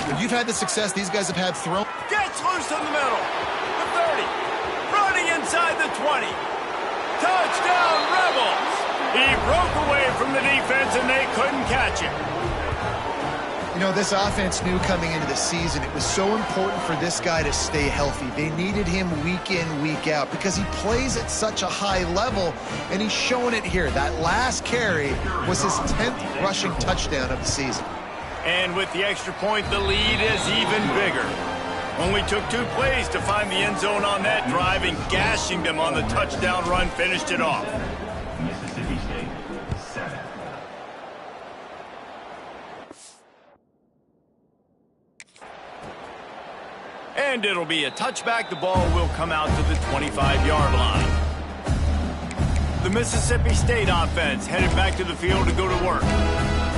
when you've had the success these guys have had thrown. Gets loose in the middle. The 30. Running inside the 20. Touchdown, Rebels. He broke away from the defense, and they couldn't catch him. You know, this offense knew coming into the season it was so important for this guy to stay healthy. They needed him week in, week out because he plays at such a high level, and he's showing it here. That last carry was his 10th rushing touchdown of the season. And with the extra point, the lead is even bigger. Only took 2 plays to find the end zone on that drive, and gashing them on the touchdown run finished it off. Mississippi State, 7. And it'll be a touchback. The ball will come out to the 25-yard line. The Mississippi State offense headed back to the field to go to work.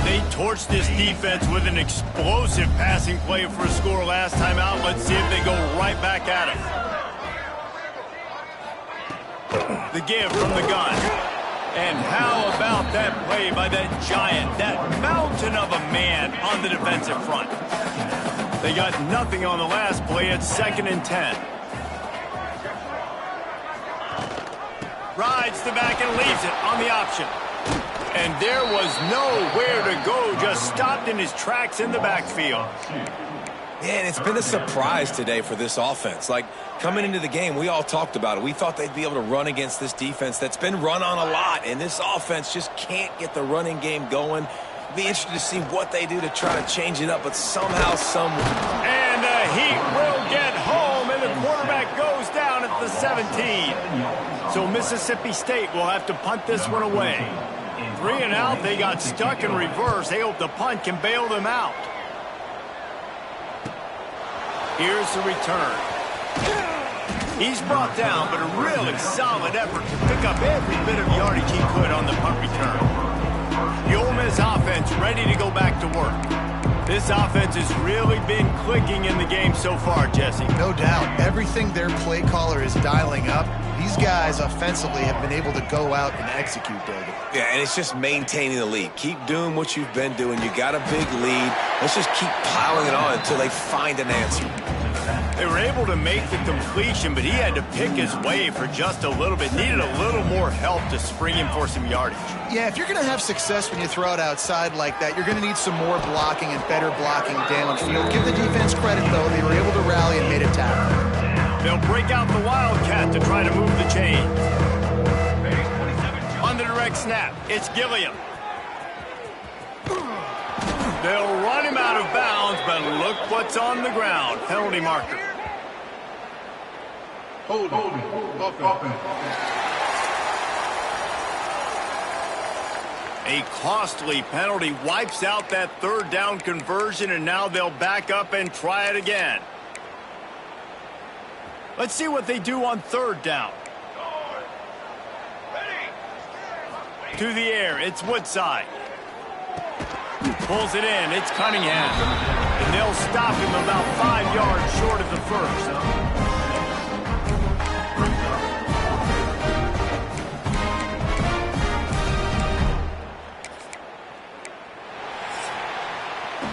They torched this defense with an explosive passing play for a score last time out. Let's see if they go right back at it. The give from the gun. And how about that play by that giant, that mountain of a man on the defensive front? They got nothing on the last play. It's 2nd and 10. Rides the back and leaves it on the option. And there was nowhere to go, just stopped in his tracks in the backfield. Man, it's been a surprise today for this offense. Like, coming into the game, we all talked about it. We thought they'd be able to run against this defense that's been run on a lot, and this offense just can't get the running game going. Be interested to see what they do to try to change it up, but somehow, somewhere. And the Heat will get home, and the quarterback goes down at the 17. So Mississippi State will have to punt this one away. 3-and-out, they got stuck in reverse. They hope the punt can bail them out. Here's the return. He's brought down, but a really solid effort to pick up every bit of yardage he could on the punt return. The Ole Miss offense ready to go back to work. This offense has really been clicking in the game so far, Jesse. No doubt. Everything their play caller is dialing up, these guys offensively have been able to go out and execute, David. Yeah, and it's just maintaining the lead. Keep doing what you've been doing. You got a big lead. Let's just keep piling it on until they find an answer. They were able to make the completion, but he had to pick his way for just a little bit. Needed a little more help to spring him for some yardage. Yeah, if you're going to have success when you throw it outside like that, you're going to need some more blocking and better blocking downfield. Give the defense credit, though. They were able to rally and made a tackle. They'll break out the Wildcat to try to move the chains. On the direct snap, it's Gilliam. They'll run him out of bounds, but look what's on the ground. Penalty marker. Hold on. A costly penalty wipes out that third down conversion, and now they'll back up and try it again. Let's see what they do on third down. To the air, it's Woodside. Pulls it in, it's Cunningham. And they'll stop him about 5 yards short of the first.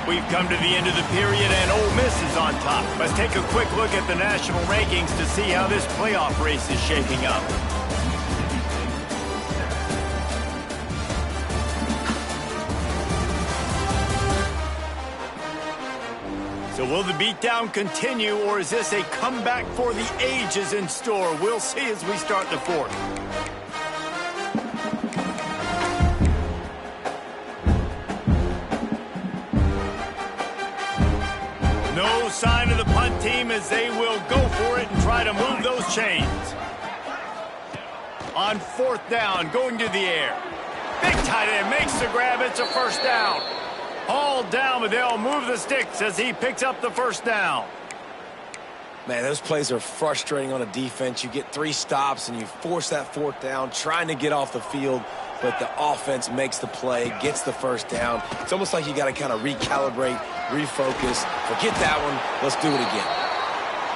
We've come to the end of the period, and Ole Miss is on top. Let's take a quick look at the national rankings to see how this playoff race is shaping up. So will the beatdown continue, or is this a comeback for the ages in store? We'll see as we start the fourth. No sign of the punt team as they will go for it and try to move those chains. On fourth down, going to the air. Big tight end makes the grab. It's a first down. Hauled down, but they'll move the sticks as he picks up the first down. Man, those plays are frustrating on a defense. You get 3 stops and you force that fourth down, trying to get off the field, but the offense makes the play, gets the first down. It's almost like you got to kind of recalibrate, refocus. Forget that one. Let's do it again.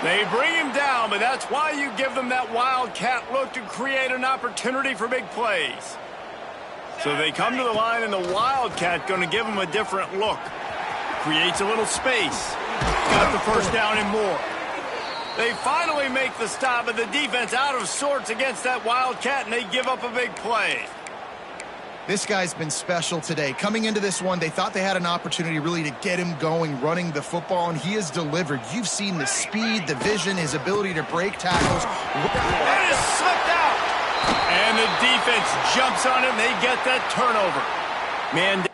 They bring him down, but that's why you give them that wildcat look to create an opportunity for big plays. So they come to the line, and the Wildcat going to give them a different look. Creates a little space. Got the first down and more. They finally make the stop, but the defense out of sorts against that Wildcat, and they give up a big play. This guy's been special today. Coming into this one, they thought they had an opportunity really to get him going, running the football, and he has delivered. You've seen the speed, the vision, his ability to break tackles. That is slipped out. And the defense jumps on him. They get that turnover. Man.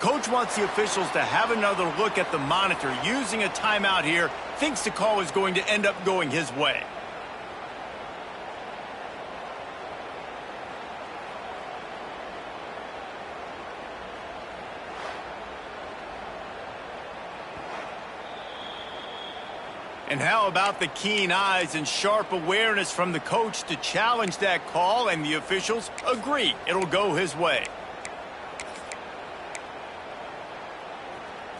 Coach wants the officials to have another look at the monitor. Using a timeout here, thinks the call is going to end up going his way. And how about the keen eyes and sharp awareness from the coach to challenge that call, and the officials agree it'll go his way.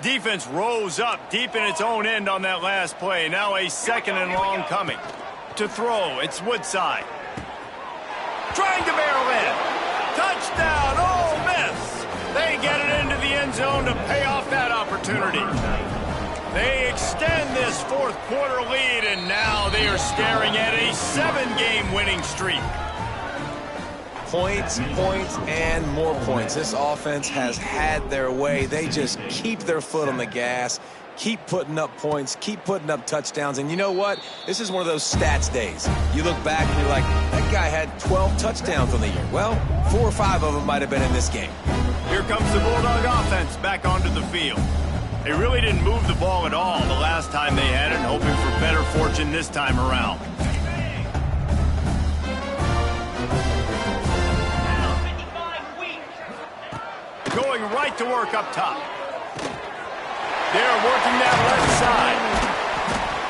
Defense rose up deep in its own end on that last play. Now a second and long coming. To throw, it's Woodside. Trying to barrel in. Touchdown, Ole Miss. They get it into the end zone to pay off that opportunity. They extend this fourth quarter lead, and now they are staring at a 7-game winning streak. Points, points, and more points. This offense has had their way. They just keep their foot on the gas, keep putting up points, keep putting up touchdowns. And you know what? This is one of those stats days. You look back and you're like, that guy had 12 touchdowns on the year. Well, 4 or 5 of them might have been in this game. Here comes the Bulldog offense back onto the field. They really didn't move the ball at all the last time they had it, hoping for better fortune this time around. Going right to work up top. They're working that left side.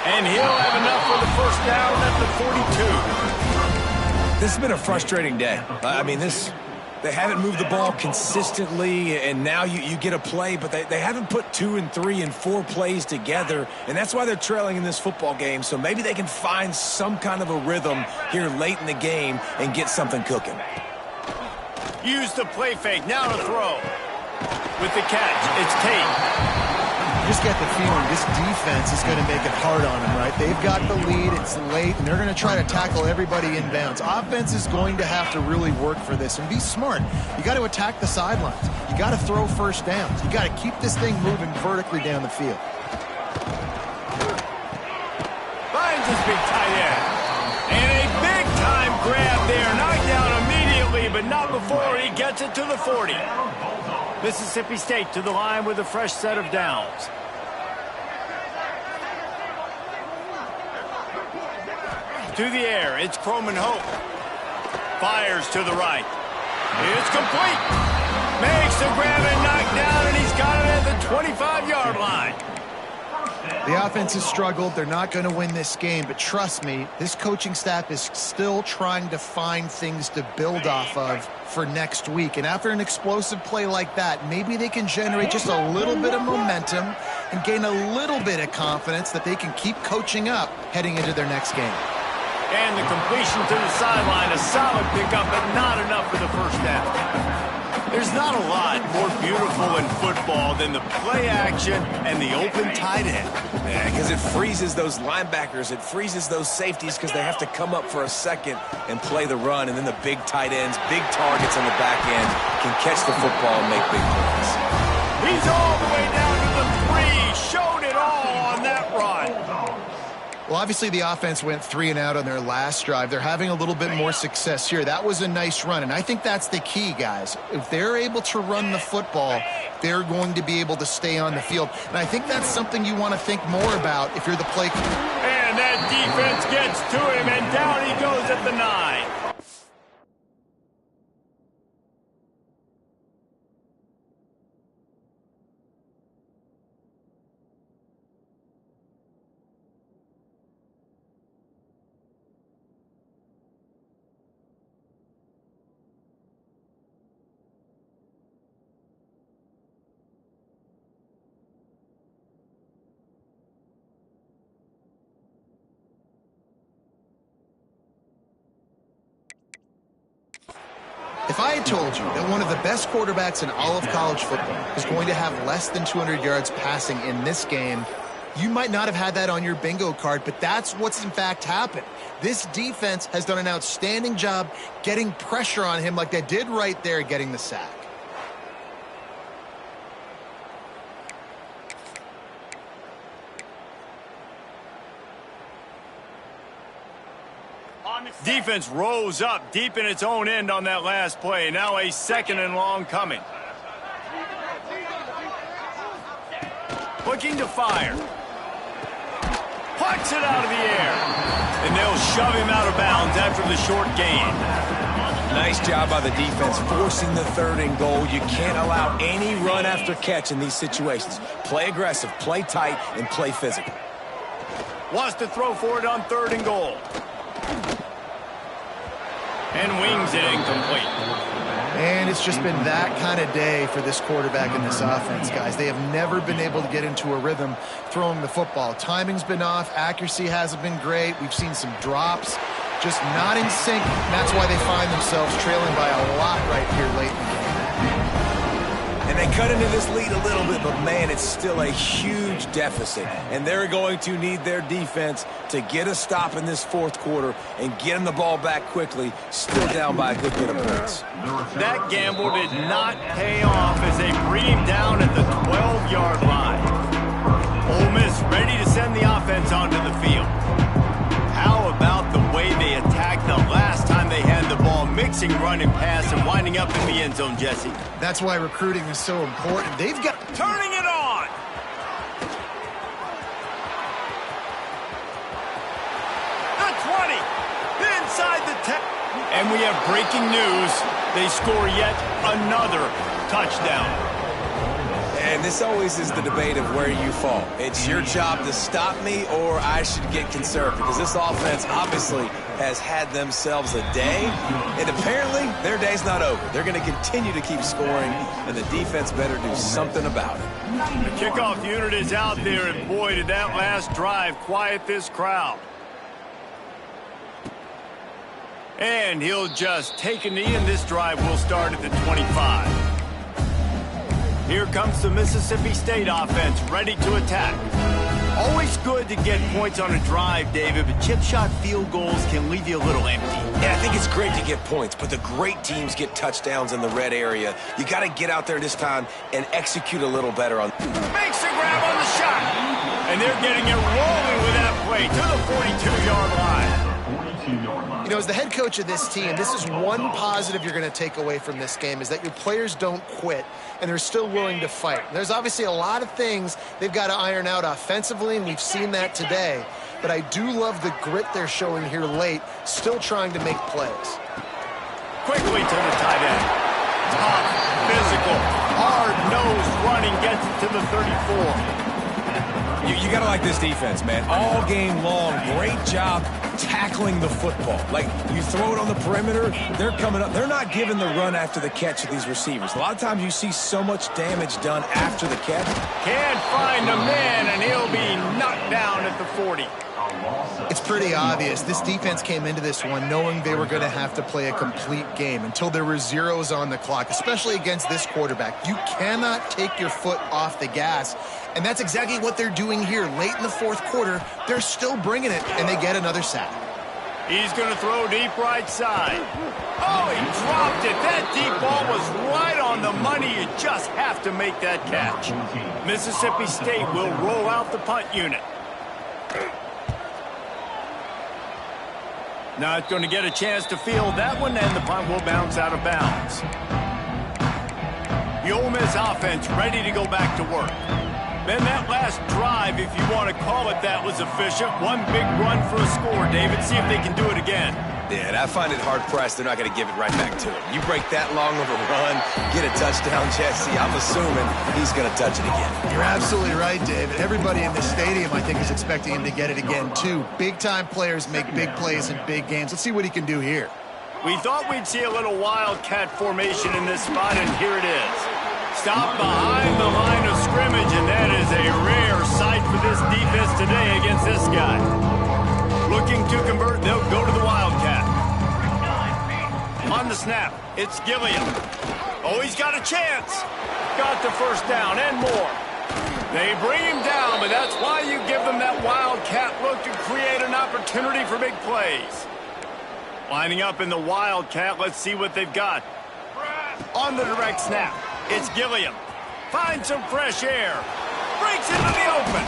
And he'll have enough for the first down at the 42. This has been a frustrating day. I mean, they haven't moved the ball consistently, and now you get a play, but they haven't put 2 and 3 and 4 plays together, and that's why they're trailing in this football game. So maybe they can find some kind of a rhythm here late in the game and get something cooking. Use the play fake. Now to throw. With the catch, it's Tate. You just get the feeling this defense is going to make it hard on them, right? They've got the lead, it's late, and they're going to try to tackle everybody inbounds. Offense is going to have to really work for this and be smart. You got to attack the sidelines. You got to throw first downs. You got to keep this thing moving vertically down the field. Finds his big tight end. And a big-time grab there. Knocked down immediately, but not before he gets it to the 40. Mississippi State to the line with a fresh set of downs. To the air, it's Croman Hope. Fires to the right. It's complete. Makes the grab and knocked down, and he's got it at the 25-yard line. The offense has struggled. They're not going to win this game, but trust me, this coaching staff is still trying to find things to build off of for next week. And after an explosive play like that, maybe they can generate just a little bit of momentum and gain a little bit of confidence that they can keep coaching up heading into their next game. And the completion to the sideline, a solid pickup, but not enough for the first down. There's not a lot more beautiful in football than the play action and the open tight end. Yeah, because it freezes those linebackers. It freezes those safeties because they have to come up for a second and play the run. And then the big tight ends, big targets on the back end can catch the football and make big plays. He's all the way down to the 3. Showed it all on that run. Well, obviously the offense went 3 and out on their last drive. They're having a little bit more success here. That was a nice run, and I think that's the key, guys. If they're able to run the football, they're going to be able to stay on the field. And I think that's something you want to think more about if you're the play. And that defense gets to him, and down he goes at the 9. If I had told you that one of the best quarterbacks in all of college football is going to have less than 200 yards passing in this game, you might not have had that on your bingo card, but that's what's in fact happened. This defense has done an outstanding job getting pressure on him like they did right there, getting the sack. Defense rose up deep in its own end on that last play. Now a 2nd and long coming. Looking to fire. Pucks it out of the air. And they'll shove him out of bounds after the short gain. Nice job by the defense forcing the 3rd and goal. You can't allow any run after catch in these situations. Play aggressive, play tight, and play physical. Wants to throw for it on 3rd and goal. And wings it incomplete. And it's just been that kind of day for this quarterback and this offense, guys. They have never been able to get into a rhythm throwing the football. Timing's been off. Accuracy hasn't been great. We've seen some drops. Just not in sync. And that's why they find themselves trailing by a lot right here late in the game. And they cut into this lead a little bit, but, man, it's still a huge deficit. And they're going to need their defense to get a stop in this 4th quarter and get them the ball back quickly, still down by a good bit of points. That gamble did not pay off as they bring him down at the 12-yard line. Ole Miss ready to send the offense onto the field. How about the way they attacked the last time they had the ball, mixing run and pass and winding up in the end zone, Jesse? That's why recruiting is so important. They've got... Turning it on! The 20! Inside the 10. And we have breaking news. They score yet another touchdown. And this always is the debate of where you fall. It's your job to stop me or I should get conserved, because this offense obviously has had themselves a day, and apparently their day's not over. They're going to continue to keep scoring, and the defense better do something about it. The kickoff unit is out there, and boy, did that last drive quiet this crowd. And he'll just take a knee, and this drive will start at the 25. Here comes the Mississippi State offense, ready to attack. Always good to get points on a drive, David, but chip shot field goals can leave you a little empty. Yeah, I think it's great to get points, but the great teams get touchdowns in the red area. You got to get out there this time and execute a little better on. Makes the grab on the shot. And they're getting it rolling with that play to the 42-yard line. You know, as the head coach of this team, this is one positive you're going to take away from this game, is that your players don't quit and they're still willing to fight. There's obviously a lot of things they've got to iron out offensively, and we've seen that today. But I do love the grit they're showing here late, still trying to make plays. Quickly to the tight end. Tough, physical, hard-nosed running gets it to the 34. You got to like this defense, man. All game long, great job tackling the football. Like, you throw it on the perimeter, they're coming up. They're not giving the run after the catch to these receivers. A lot of times you see so much damage done after the catch. Can't find a man, and he'll be knocked down at the 40. It's pretty obvious. This defense came into this one knowing they were going to have to play a complete game until there were zeros on the clock, especially against this quarterback. You cannot take your foot off the gas, and that's exactly what they're doing here. Late in the fourth quarter, they're still bringing it, and they get another sack. He's going to throw deep right side. Oh, he dropped it. That deep ball was right on the money. You just have to make that catch. Mississippi State will roll out the punt unit. Not going to get a chance to field that one, and the punt will bounce out of bounds. The Ole Miss offense ready to go back to work. Then that last drive, if you want to call it that, was efficient. One big run for a score, David. See if they can do it again. Yeah, and I find it hard-pressed they're not going to give it right back to him. You break that long of a run, get a touchdown, Jesse, I'm assuming he's going to touch it again. You're absolutely right, David. Everybody in the stadium, I think, is expecting him to get it again, too. Big-time players make big plays in big games. Let's see what he can do here. We thought we'd see a little wildcat formation in this spot, and here it is. Stop behind the line of scrimmage, and that is a rare sight for this defense today against this guy. Looking to convert, they'll go to the wildcat. On the snap, it's Gilliam. Oh, he's got a chance. Got the first down and more. They bring him down, but that's why you give them that wildcat look to create an opportunity for big plays. Lining up in the wildcat, let's see what they've got. On the direct snap, it's Gilliam. Finds some fresh air. Breaks into the open.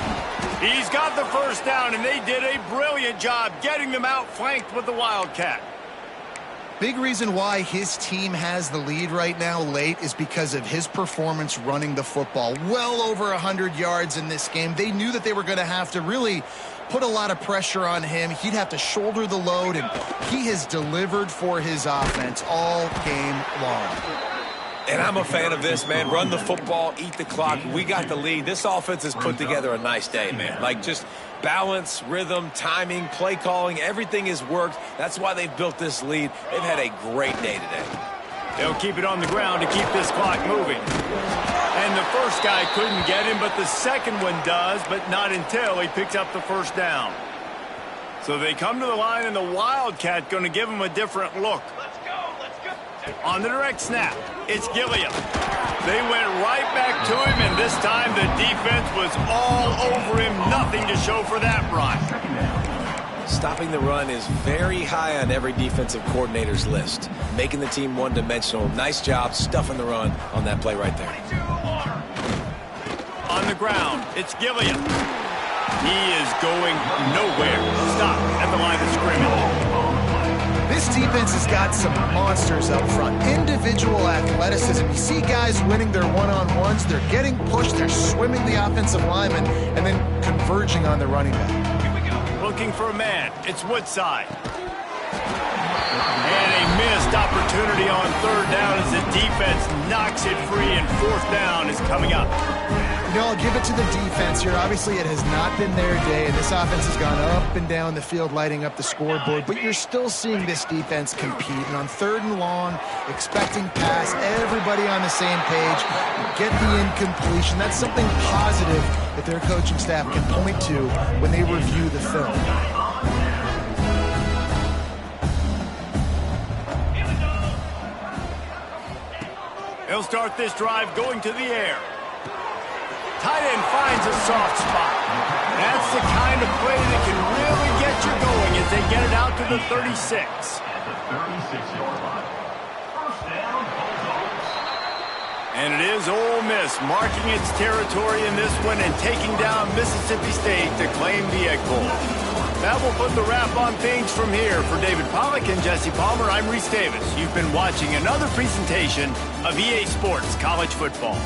He's got the first down, and they did a brilliant job getting them outflanked with the wildcat. Big reason why his team has the lead right now late is because of his performance running the football. Well over 100 yards in this game. They knew that they were going to have to really put a lot of pressure on him. He'd have to shoulder the load, and he has delivered for his offense all game long. And I'm a fan of this, man. Run the football, eat the clock. We got the lead. This offense has put together a nice day, man. Like, just balance, rhythm, timing, play calling, everything has worked. That's why they've built this lead. They've had a great day today. They'll keep it on the ground to keep this clock moving. And the first guy couldn't get him, but the second one does, but not until he picks up the first down. So they come to the line, and the wildcat going to give him a different look. On the direct snap, it's Gilliam. They went right back to him, and this time the defense was all over him. Nothing to show for that run. Stopping the run is very high on every defensive coordinator's list. Making the team one-dimensional. Nice job stuffing the run on that play right there. On the ground, it's Gilliam. He is going nowhere. Stop at the line of scrimmage. This defense has got some monsters up front. Individual athleticism. You see guys winning their one-on-ones. They're getting pushed. They're swimming the offensive lineman and then converging on the running back. Here we go. Looking for a man. It's Woodside. And a missed opportunity on third down as the defense knocks it free, and fourth down is coming up. You know, I'll give it to the defense here. Obviously, it has not been their day, and this offense has gone up and down the field, lighting up the scoreboard, but you're still seeing this defense compete. And on third and long, expecting pass, everybody on the same page, get the incompletion. That's something positive that their coaching staff can point to when they review the film. He'll start this drive going to the air. Tight end finds a soft spot. That's the kind of play that can really get you going as they get it out to the 36. At the 36-yard line. First down, Bulldogs. And it is Ole Miss marking its territory in this one and taking down Mississippi State to claim the Egg Bowl. That will put the wrap on things from here. For David Pollack and Jesse Palmer, I'm Reese Davis. You've been watching another presentation of EA Sports College Football.